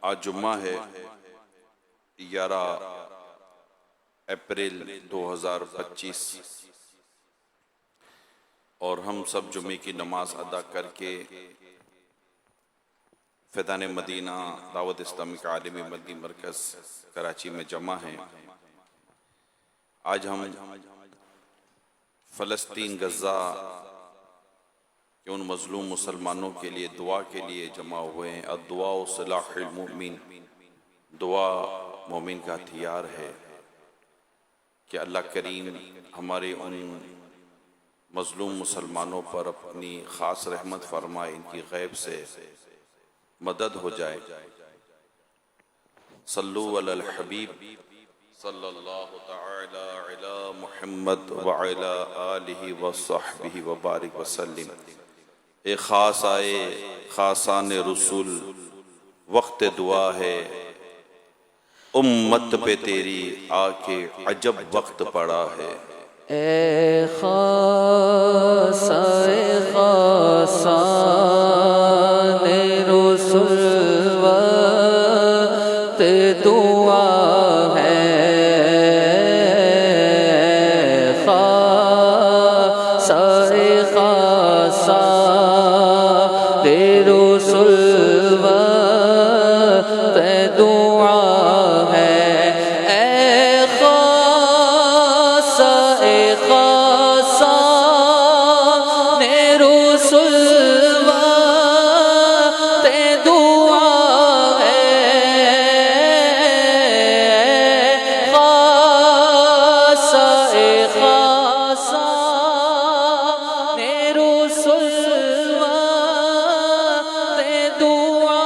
آج جمعہ ہے 11 اپریل 2025 اور ہم سب جمعے کی نماز ادا کر کے فیضان مدینہ دعوت اسلامی کا عالمی مدنی مرکز کراچی میں جمع ہیں۔ آج ہم فلسطین غزہ کہ ان مظلوم مسلمانوں کے لیے دعا کے لیے جمع ہوئے ہیں۔ الدعاء سلاح المؤمن، دعا مومن کا ہتھیار ہے کہ اللہ کریم ہمارے ان مظلوم مسلمانوں پر اپنی خاص رحمت فرمائے، ان کی غیب سے مدد ہو جائے۔ صلو علی الحبیب صلی اللہ تعالی علی محمد وعلی آلہ وصحبہ وبارک وسلم۔ اے خاص آئے خاصان رسول، وقت دعا ہے امت پہ تیری آ کے عجب وقت پڑا ہے۔ اے خاص آئے خاصان رسول، وقت دعا ہے۔ خاص آئے خاصان رسول، وقت دعا ہے۔ اے خاص اے خاصان رسول، وقت دعا ہے۔ خاص اے خاصان رسول، وقت دعا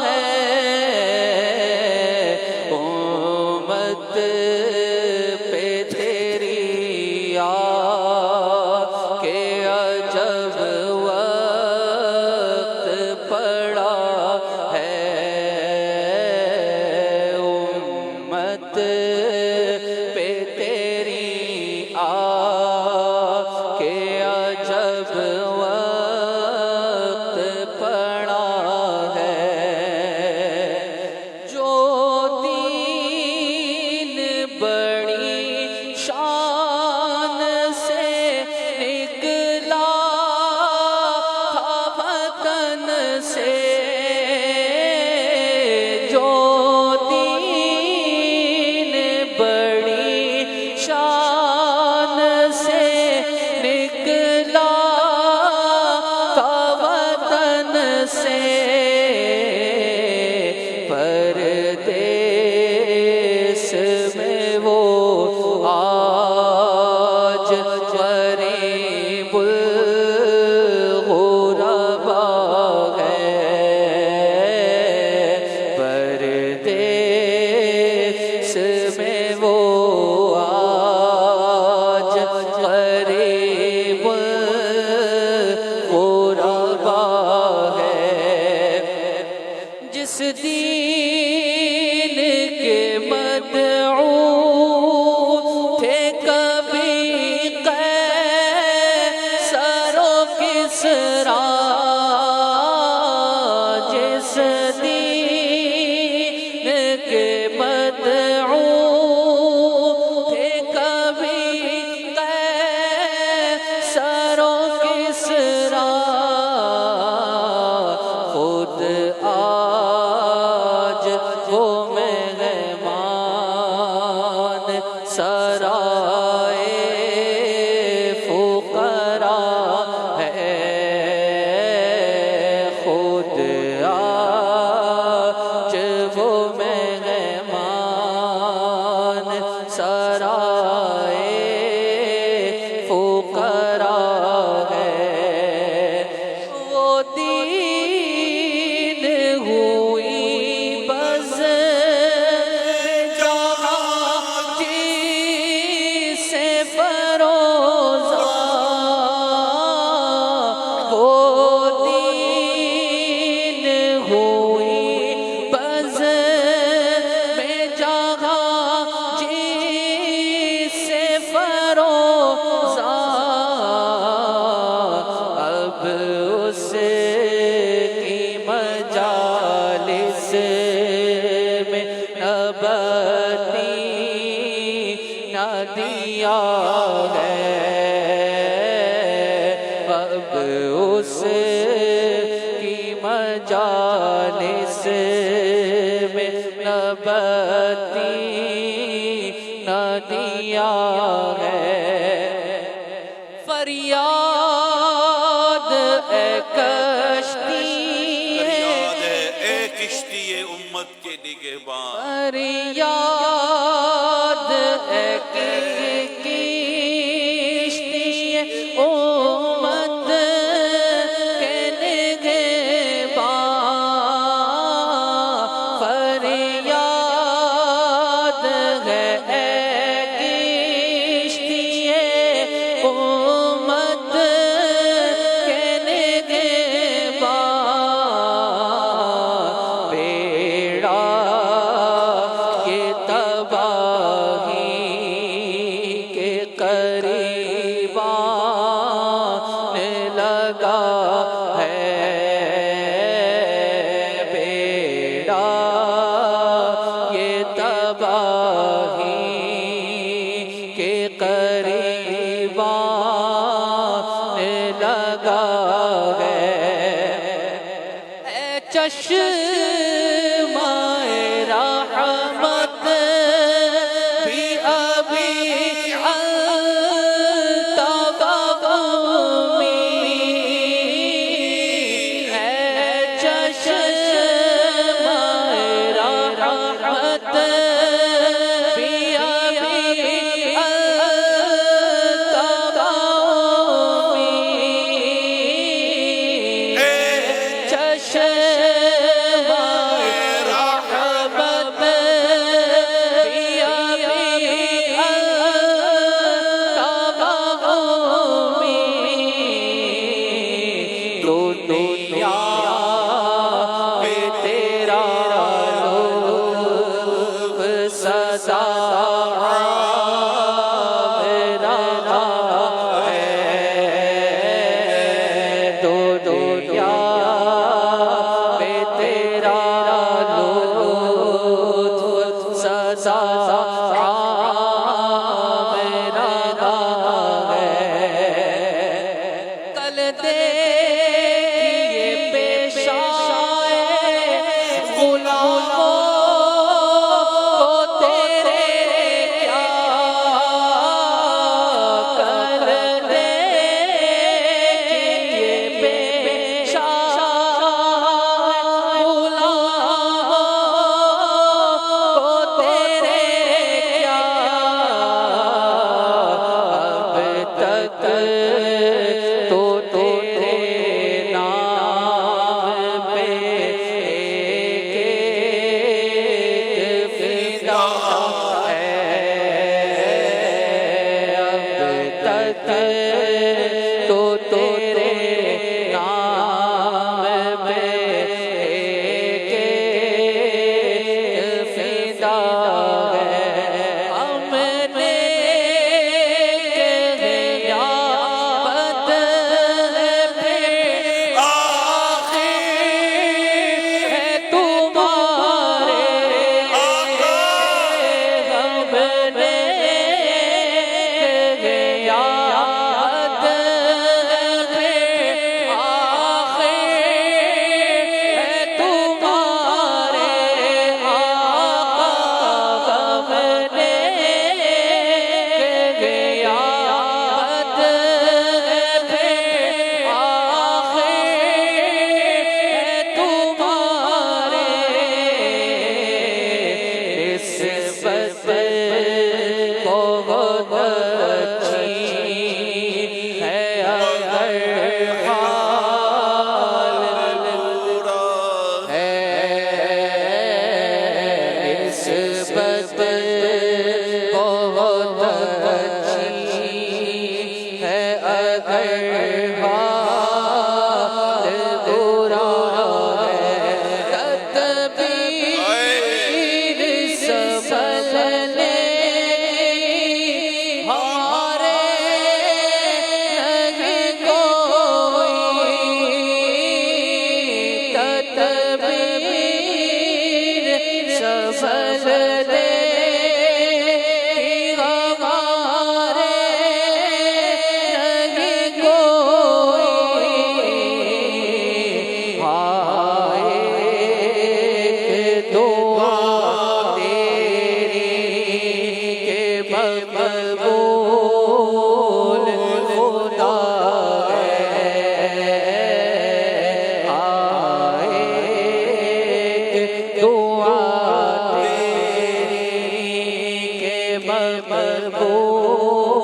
ہے۔ امت پہ تیری آ کے عجب وقت پڑا ہے۔ امت پہ تیری آ کے عجب وقت پڑا ہے۔ جو دین بڑی شان سے نکلا تھا وطن سے، جو دین بڑی شان سے نکلا تھا وطن سے، پردیس میں وہ آج غریب الغربا ہے۔ پردیس میں وہ آج غریب الغربا ہے۔ جس دین کے مدعو تھے کبھی قیصر و کسریٰ، جس دین کے مدعو تھے کبھی قیصر و کسریٰ، خود آج وہ میں نبتی نہ دیا ہے، اب اس کی مجالس میں نبتی نہ دیا ہے۔ فریاد اے کشتی فریاد ہے اے کشتی امت کے نگہباں، فریاد اے کشتی امت کے نگہباں، فریاد ہے اے کشتی امت کے نگہباں، بیڑا یہ تباہی کے قریب آنے لگا ہے، بیڑا یہ تباہی کے قریب آنے لگا ہے۔ اے چشمہ رحمت بھی ابھی التقا قومی، اے چشمہ رحمت بھی ابھی التقا قومی، چشمہ رحمت بھی ابھی التقا قومی، تو دنیا پہ تیرا لطف سدا رہا ہے، تو دنیا پہ تیرا لطف سدا رہا ہے۔ کل دیکھیے پیش آئے غلاموں کو تیرے کیا، کل دیکھیے پیش آئے غلاموں کو تیرے کیا، اب تک تو تیرے نام پہ ایک سجدے کی ہمارے نہیں کوئی ہائے دعا تیری کہ مقبول خدا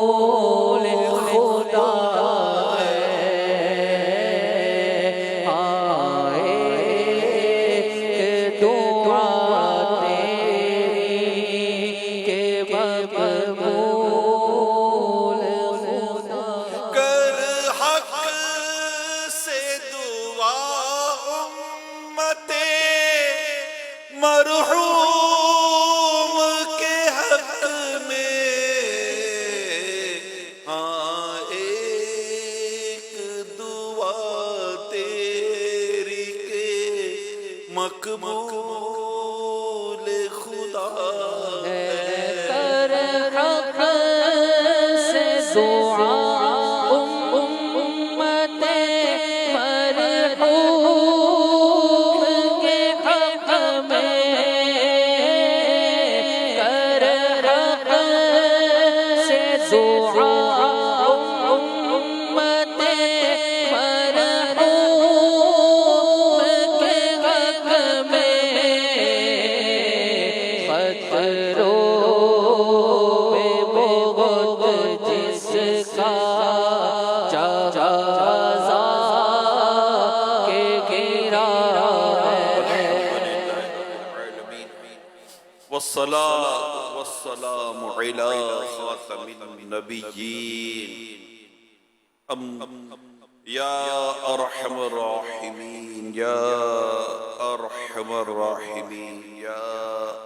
مقبول خدا دعا تیری کہ مقبول خدا کر حق سے دعا امت مرحوم کے حق میں ہاں ایک دعا تیری کے مقبول خدا کر حق سے دعا امت مرحوم کے حق میں کر حق سے دعا امت مرحوم کے حق میں خطروں میں بہت جس کا جزا کے گرا ہے والصلاة والسلام على خاتم النبيين يا أرحم الراحمين يا أرحم الراحمين يا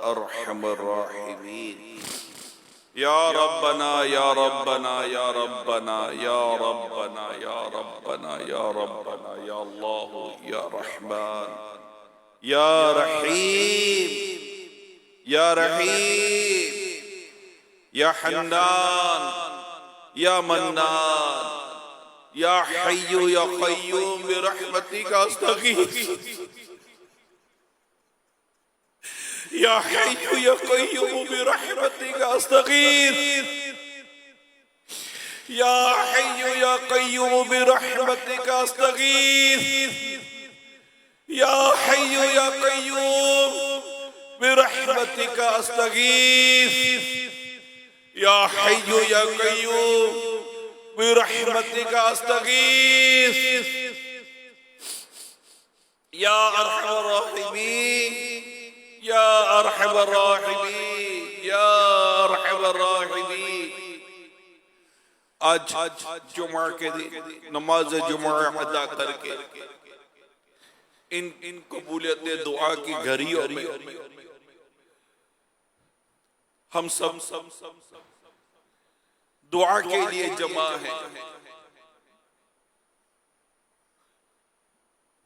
أرحم الراحمين يا ربنا يا ربنا يا ربنا يا ربنا يا ربنا يا ربنا يا الله يا رحمن يا رحيم يا رحيم يا حنان يا منان يا حي يا قيوم برحمتك أستغيث يا حي يا قيوم برحمتك أستغيث يا حي يا قيوم برحمتك أستغيث يا حي يا قيوم برحمتك أستغيث يا حي يا قيوم برحمتك أستغيث يا أرحم الراحمين يا أرحم الراحمين يا أرحم الراحمين آج جمعہ کے دن نماز جمعہ ادا کر کے ان قبولیت دعا کی گھڑیوں میں ہم سب دعا کے لیے جمع ہیں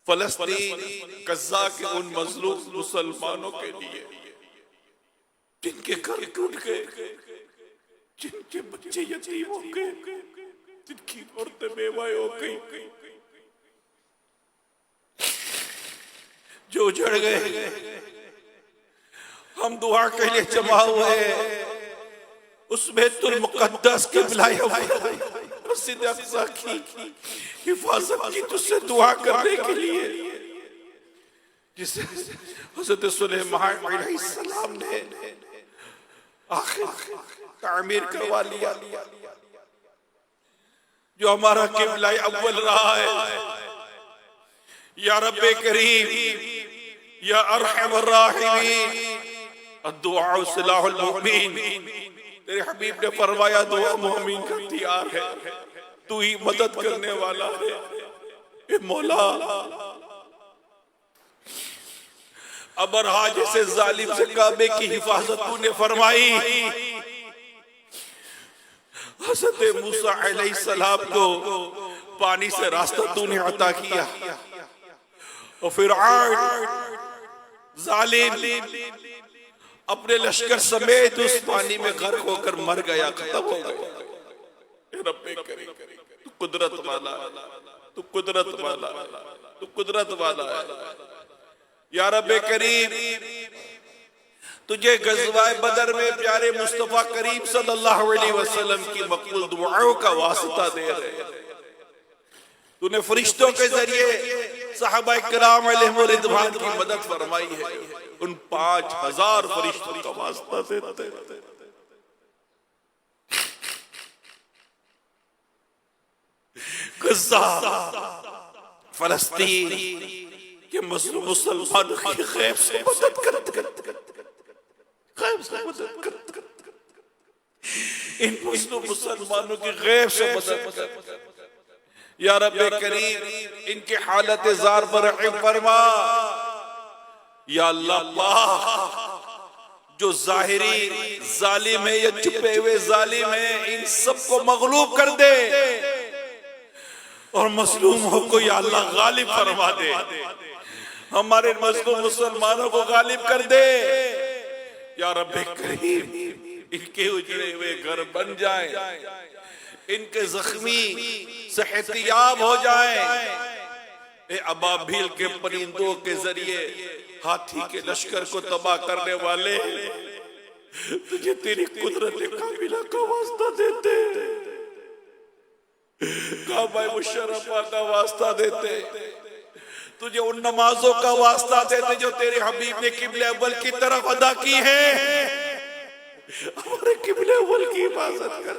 فلسطین غزہ کے ان مظلوم مسلمانوں کے لیے جن کے گھر ٹوٹ گئے جن کے بچے یتیم ہو گئے جن کی عورتیں بیوہ ہو گئی جو اجڑ گئے ہم دعا کے لیے جمع ہوئے اس بیت المقدس کے بلائے مسجد اقصی کی حفاظت کی تجھ سے دعا کرنے کے لیے جسے حضرت سلیمان علیہ السلام نے آخر تعمیر کروا لیا جو ہمارا قبلہ اول رہا ہے یا رب کریم یا ارحم الراحمین الدعاء سلاح المؤمن تیرے حبیب نے فرمایا دعا مومن کا ہتھیار ہے تو ہی مدد کرنے والا ہے اے مولا ابرہا جیسے ظالم سے کعبے کی حفاظت تو نے فرمائی حضرت موسیٰ علیہ السلام کو پانی سے راستہ تو نے عطا کیا اور فرعون ظالم اپنے لشکر سمیت اس پانی میں غرق ہو کر مر گیا، ختم ہو گیا۔ اے رب کریم، تو قدرت والا ہے، تو قدرت والا ہے، تو قدرت والا ہے۔ یا رب کریم، تجھے غزوہ بدر میں پیارے مصطفیٰ کریم صلی اللہ علیہ وسلم کی مقبول دعاؤں کا واسطہ دے رہے ہیں۔ تو نے فرشتوں کے ذریعے صحابہ کرام علیہ رضوان کی مدد فرمائی ہے، ان 5000 فرشتوں کا واسطہ دیتے ہیں۔ غزہ، فلسطین کے مظلوم مسلمانوں کی غیب سے مدد کرتے، غیب سے مدد کرتے، ان مظلوم مسلمانوں کی غیب سے مدد کرتے۔ یا رب کریم، ان کی حالت زار پر رحم فرما۔ یا اللہ پاک، جو ظاہری ظالم ہے یا چھپے ہوئے ظالم ہیں، ان سب کو مغلوب کر دے، اور مظلوموں کو یا اللہ غالب فرما دے۔ ہمارے مظلوم مسلمانوں کو غالب کر دے۔ یا رب کریم، ان کے اجڑے ہوئے گھر بن جائیں، ان کے زخمی صحت یاب ہو جائیں۔ اے ابابیل کے پرندوں کے ذریعے ہاتھی کے لشکر کو تباہ کرنے والے، تجھے تیری قدرت کاملہ کا واسطہ دیتے، کعبہ مشرفہ کا واسطہ دیتے، تجھے ان نمازوں کا واسطہ دیتے جو تیرے حبیب نے قبلہ اول کی طرف ادا کی ہے۔ ہمارے قبلہ اول کی حفاظت کر،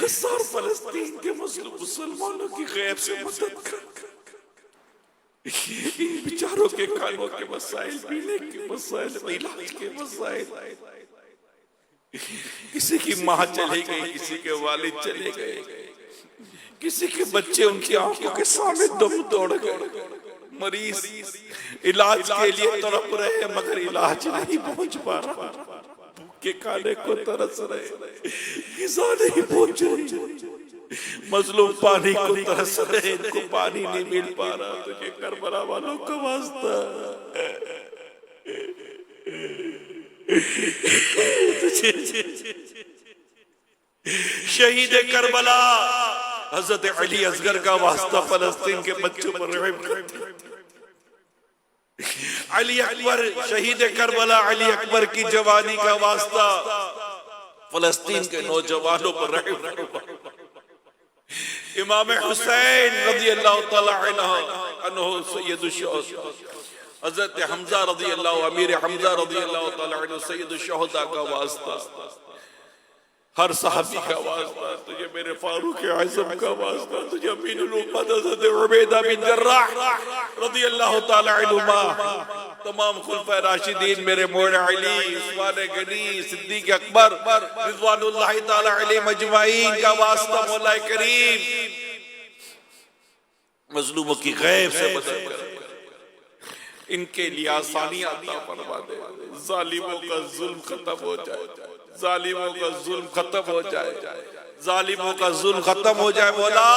غزہ فلسطین کے مظلوم مسلمانوں کی غیب سے مدد کر۔ ان بیچاروں کے کھانوں کے مسائل، پینے کے مسائل، علاج کے مسائل، کسی کی ماں چلے گئی، کسی کے والد چلے گئے، کسی کے بچے ان کی آنکھوں کے سامنے دم توڑ گئے، مریض علاج کے لیے تڑپ رہے ہیں مگر علاج نہیں پہنچ پا رہا، بھوکے کھانے کو ترس رہے، غذا نہیں پہنچ رہی، مظلوم پانی کو ترس رہے، ان کو پانی نہیں مل پا رہا۔ تجھے کربلا والوں کا واسطہ، شہید کربلا حضرت علی اصغر کا واسطہ فلسطین کے بچوں پر رحم کرتے۔ علی اکبر شہید کربلا، علی اکبر کی جوانی کا واسطہ فلسطین کے نوجوانوں پر رحم کرتے۔ امام حسین رضی اللہ تعالی عنہ سید الشہداء، حضرت حمزہ رضی اللہ، امیر حمزہ رضی اللہ تعالی عنہ سید الشہداء کا واسطہ، ہر صحابی کا واسطہ، تجھے میرے فاروق اعظم کا واسطہ، تجھے امین الامت حضرت عبیدہ بن جراح رضی اللہ تعالی عنہما، تمام خلفائے راشدین، میرے مولا علی، عثمان غنی، صدیق اکبر رضوان اللہ تعالی علیہ مجمعین کا واسطہ مولا کریم، مظلوموں کی غیب سے مدد کر، ان کے لیے آسانیاں عطا فرما دے، ظالموں کا ظلم ختم ہو جائے، ظالموں کا ظلم ختم ہو جائے، ظالموں کا ظلم ختم ہو جائے مولا،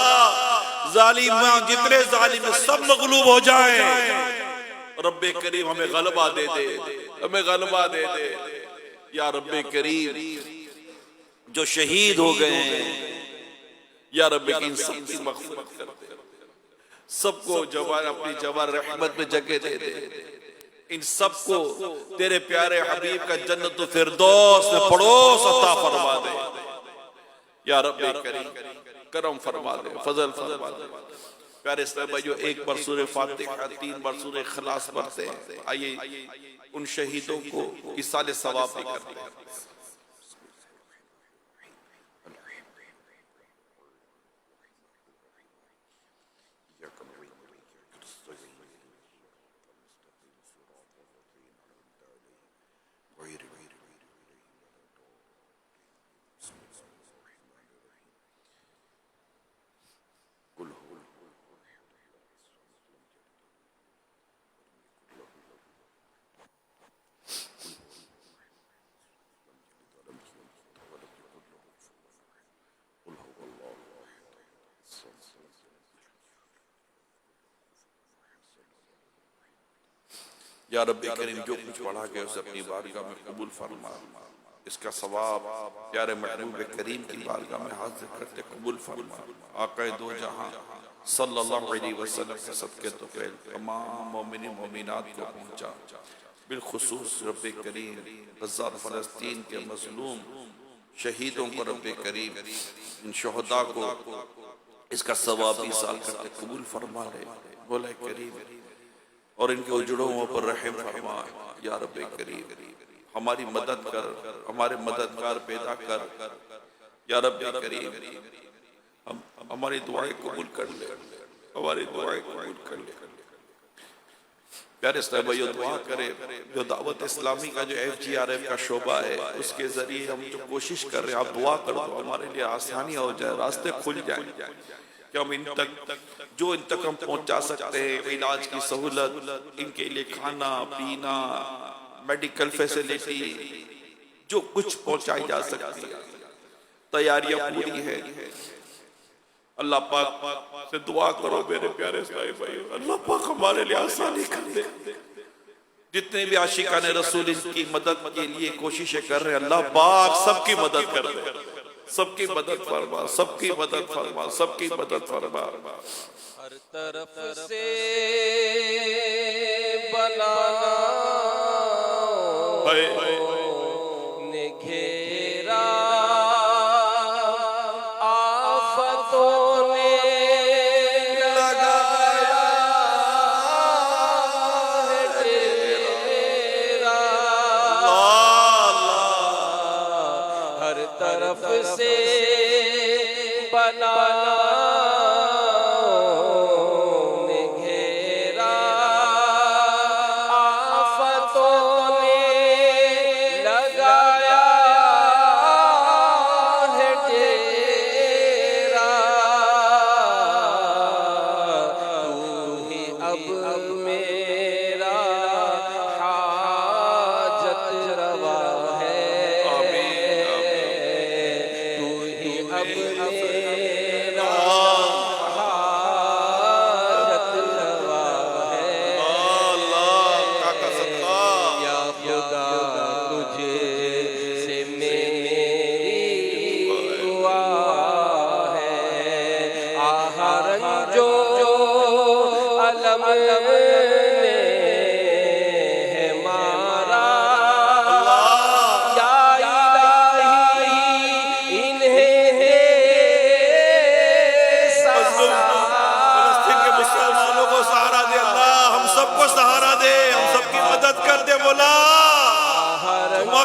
ظالموں جتنے ظالم سب مغلوب ہو جائیں۔ رب کریم ہمیں غلبہ دے دے، ہمیں غلبہ دے دے۔ یا رب کریم، جو شہید ہو گئے ہیں، یا رب ان سب کی مغفرت کر دے، سب کو جوار اپنی جوار رحمت میں جگہ دے دے، ان سب کو تیرے پیارے حبیب کا جنت الفردوس میں پڑوس عطا فرما دے۔ یا رب کریم کرم فرما دے، فضل فرما دے۔ پیارے اسلام بھائیو، ایک بار سورہ فاتحہ، 3 بار سورہ اخلاص پڑھتے ہیں۔ آئیے ان شہیدوں کو ایصال ثواب بھی کرتے ہیں۔ یا رب کریم جو کچھ پڑھا گیا اسے اپنی بارگاہ میں قبول فرما، اس کا ثواب پیارے محبوب کریم کی بارگاہ میں حاضر کرتے قبول فرما۔ آقا دو جہاں صلی اللہ علیہ وسلم کے صدقے تو تمام مومنین مومنات کو پہنچا، بالخصوص رب کریم غزہ فلسطین کے مظلوم شہیدوں کو رب کریم ان شہداء کو اس کا ثواب ایصال کرتے قبول فرما لے مولا کریم، اور ان کے اجڑوں پر رحم فرما یا رب کریم، ہماری مدد کر، ہمارے مددگار پیدا کر یا رب کریم، ہماری دعائیں قبول کر لے، ہماری دعائیں قبول کر لے۔ پیارے صاحب یہ دعا کرے جو دعوت اسلامی کا جو FGRF کا شعبہ ہے اس کے ذریعے ہم جو کوشش کر رہے ہیں، آپ دعا کر دو ہمارے لیے آسانی ہو جائے، راستے کھل جائیں کہ ہم ان تک ہم پہنچا سکتے ہیں، علاج کی سہولت، ان کے لیے کھانا پینا میڈیکل فیسیلیٹی جو کچھ پہنچائی جا سکتی ہے، تیاریاں پوری ہیں۔ اللہ پاک سے دعا کرو میرے پیارے صاحب بھائی، اللہ پاک ہمارے لیے آسانی کر دے۔ جتنے بھی عاشقان رسول اس کی مدد کے لیے کوششیں کر رہے ہیں، اللہ پاک سب کی مدد کر دے، سب کی مدد فرما، سب کی مدد فرما، سب کی مدد فرما۔ ہر طرف سے بلانا نے گھیرا، آفتوں نے لگایا ہے ڈیرا، ہر طرف سے بلانا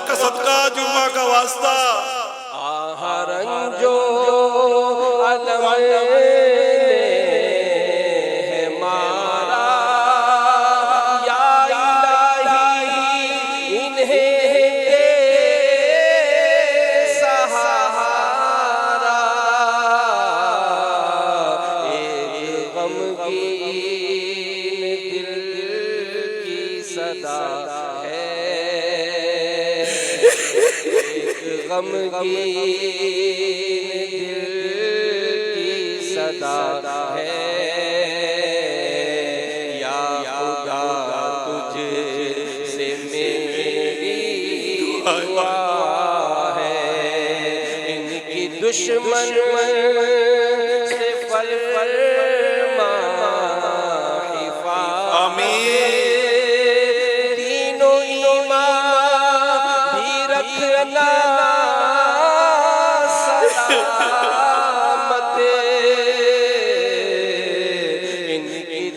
کا صدقہ جمعہ کا واسطہ آہرن جو علم ہے مارا، یا الہی انہیں سہارا، ایک غمگین دل کی صدا ہے، غمگین دل کی صدا ہے، یا خدا تجھ سے میری دعا ہے، ان کی دشمن سے فرما حفاظت، آمین، دین و ایمان بھی رکھنا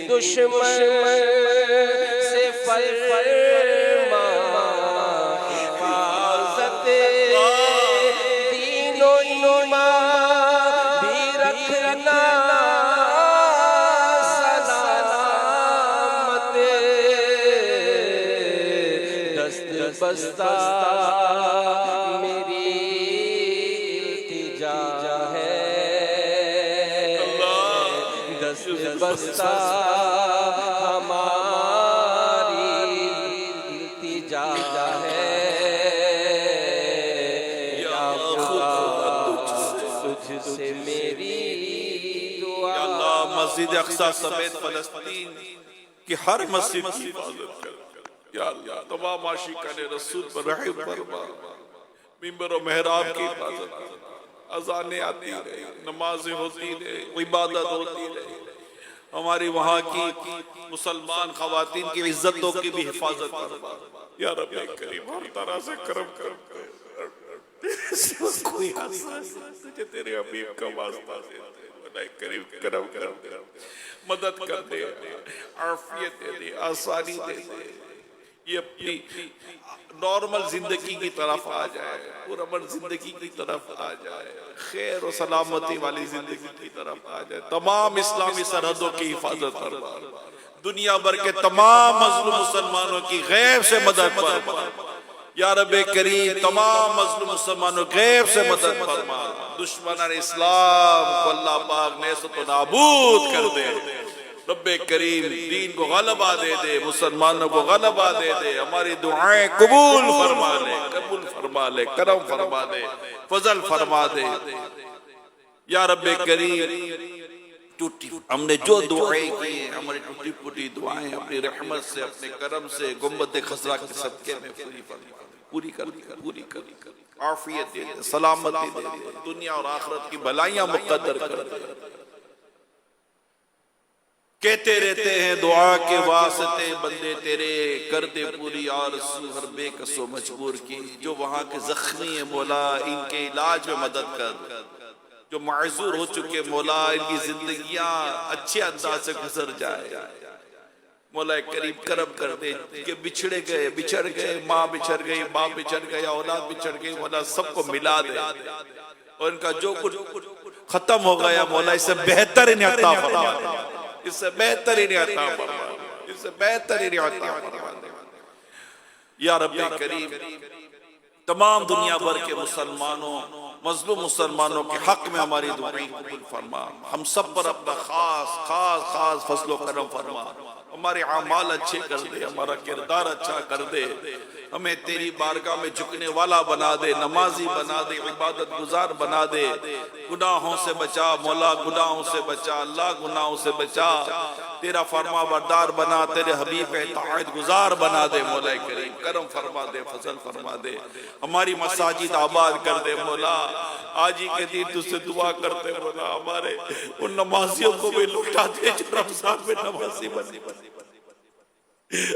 دشمن سے فرما حفاظت، دین و ایمان بھی رکھنا سلامت، دست بستہ میری التجا ہے، دست بستہ مسجد اقصی سمیت فلسطین کی ہر مسجد کی حفاظت کر، یا اللہ تمام عاشقان رسول پر رحم فرما، ممبر و محراب کی حفاظت فرما، اذانیں آتی رہے، نمازیں ہوتی رہے، عبادت ہوتی رہے، ہماری وہاں کی مسلمان خواتین کی عزتوں کی بھی حفاظت فرما یا رب کریم، ہر طرح سے کرم کوئی تجھے تیرے حبیب کا واسطہ دیتے مولا کریم، کرم کرم مدد کر دے، عافیت دے دے، آسانی دے دے، یہ اپنی نارمل زندگی کی طرف آ جائے، پرامن زندگی کی طرف آ جائے، خیر و سلامتی والی زندگی کی طرف آ جائے، تمام اسلامی سرحدوں کی حفاظت فرما، دنیا بھر کے تمام مظلوم مسلمانوں کی غیب سے مدد فرما یا رب کریم، تمام مظلوم مسلمانوں غیب سے مدد فرما، دشمنان اسلام کو اللہ پاک نیست و نابود کر دے، رب کریم دین کو غلبہ دے دے، مسلمانوں کو غلبہ دے دے، ہماری دعائیں قبول فرما لے، قبول فرما لے، کرم فرما دے، فضل فرما دے یا رب کریم۔ ہم نے جو دعائیں کی ہیں، ہماری ٹوٹی پھوٹی دعائیں اپنی رحمت سے، اپنے کرم سے، گنبد خضرا کے صدقے میں پوری کر دے، عافیت دے دے، سلامتی دے دے، دنیا اور آخرت کی بھلائیاں مقدر کر دے۔ کہتے رہتے ہیں دعا کے واسطے بندے تیرے، کر دے پوری آرزو ہر بے کس و مجبور کی، جو وہاں کے زخمی ہیں مولا ان کے علاج میں مدد کر، جو معذور ہو چکے مولا ان کی زندگیاں اچھے انداز سے گزر جائے، مولا کریم کرم کر دے، کہ بچھڑ گئے، ماں بچھڑ گئی، باپ بچھڑ گیا، اولاد بچھڑ گئی، مولا سب کو ملا دے، اور ان کا جو کچھ ختم ہو گیا مولا اس سے بہترین عطا فرما، اس سے بہترین عطا فرما، اس سے بہترین عطا فرما یا رب کریم۔ تمام دنیا بھر کے مسلمانوں، مظلوم مسلمانوں کے حق میں ہماری دعائیں قبول فرما، ہم سب پر اپنا خاص فضل و کرم فرما، ہمارے اعمال اچھے کر دے، ہمارا کردار اچھا کر دے، ہمیں تیری بارگاہ میں جھکنے والا بنا دے، نمازی بنا دے، عبادت گزار بنا دے، گناہوں سے بچا مولا، گناہوں سے بچا اللہ، گناہوں سے بچا، تیرا فرما بردار بنا، تیرے حبیب اطاعت گزار بنا دے مولا کریم، کرم فرما دے، فضل فرما دے، ہماری مساجد آباد کر دے مولا، آج ہی کے دن تجھ سے دعا کرتے مولا، ہمارے ان نمازیوں کو بھی لٹا دے جو رمضان میں نمازی بنے،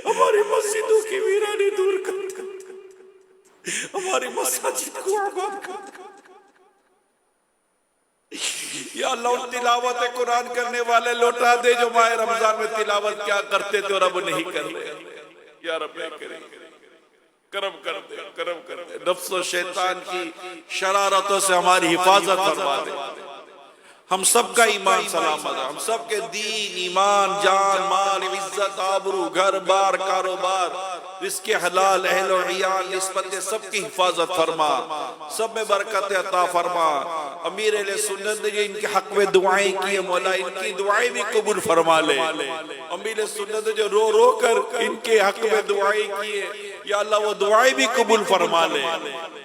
ہماری مسجدوں کی ویرانی دور کر، ہماری مساجد کو آباد کر یا اللہ، ان تلاوت قرآن کرنے والے لوٹا دے جو ماہ رمضان میں تلاوت کیا کرتے تھے اور اب نہیں کر رہے یا رب کریم، کرم کر دے، کرم کر دے، نفس و شیطان کی شرارتوں سے ہماری حفاظت فرما دے، ہم سب کا ایمان سلامت، ہم سب کے دین، ایمان، جان، مال، عزت، آبرو، گھر بار، کاروبار، رزق حلال، اہل و عیال، نسبت سب کی حفاظت فرما، سب میں برکت عطا فرما، امیر اہل سنت نے ان کے حق میں دعائیں کی مولا ان کی دعائیں بھی قبول فرما لے، امیر سنت نے جو رو رو کر ان کے حق میں دعائیں کی یا اللہ وہ دعائیں بھی قبول فرما لے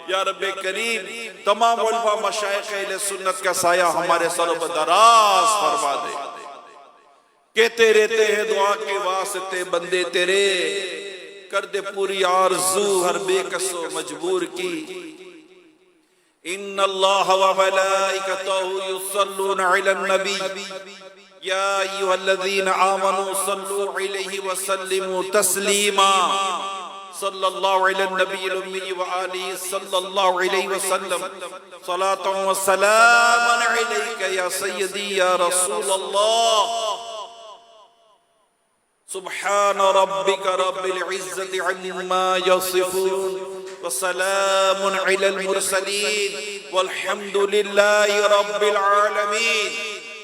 یا رب کریم، تمام علماء مشائخ اہل سنت کا سایہ ہمارے سروں پر دراز فرما دے، کہتے رہتے ہیں دعا کے واسطے بندے تیرے، کر دے پوری آرزو ہر بے کس و مجبور کی، ان اللہ و ملائکتہ یصلون علی النبی یا ایھا الذین آمنوا صلوا علیہ وسلموا تسلیما، صلی اللہ علی النبی الامی وآلہ صلی اللہ علیہ وسلم، صلاة و سلام علیک یا سیدی یا رسول اللہ، سبحان ربک رب العزت عما یصفون، وسلام علی المرسلین، والحمد للہ رب العالمین،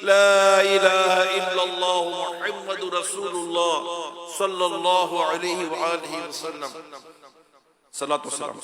لا الہ الا اللہ محمد رسول اللہ صلی اللہ علیہ وآلہ وسلم، صلاة و سلام.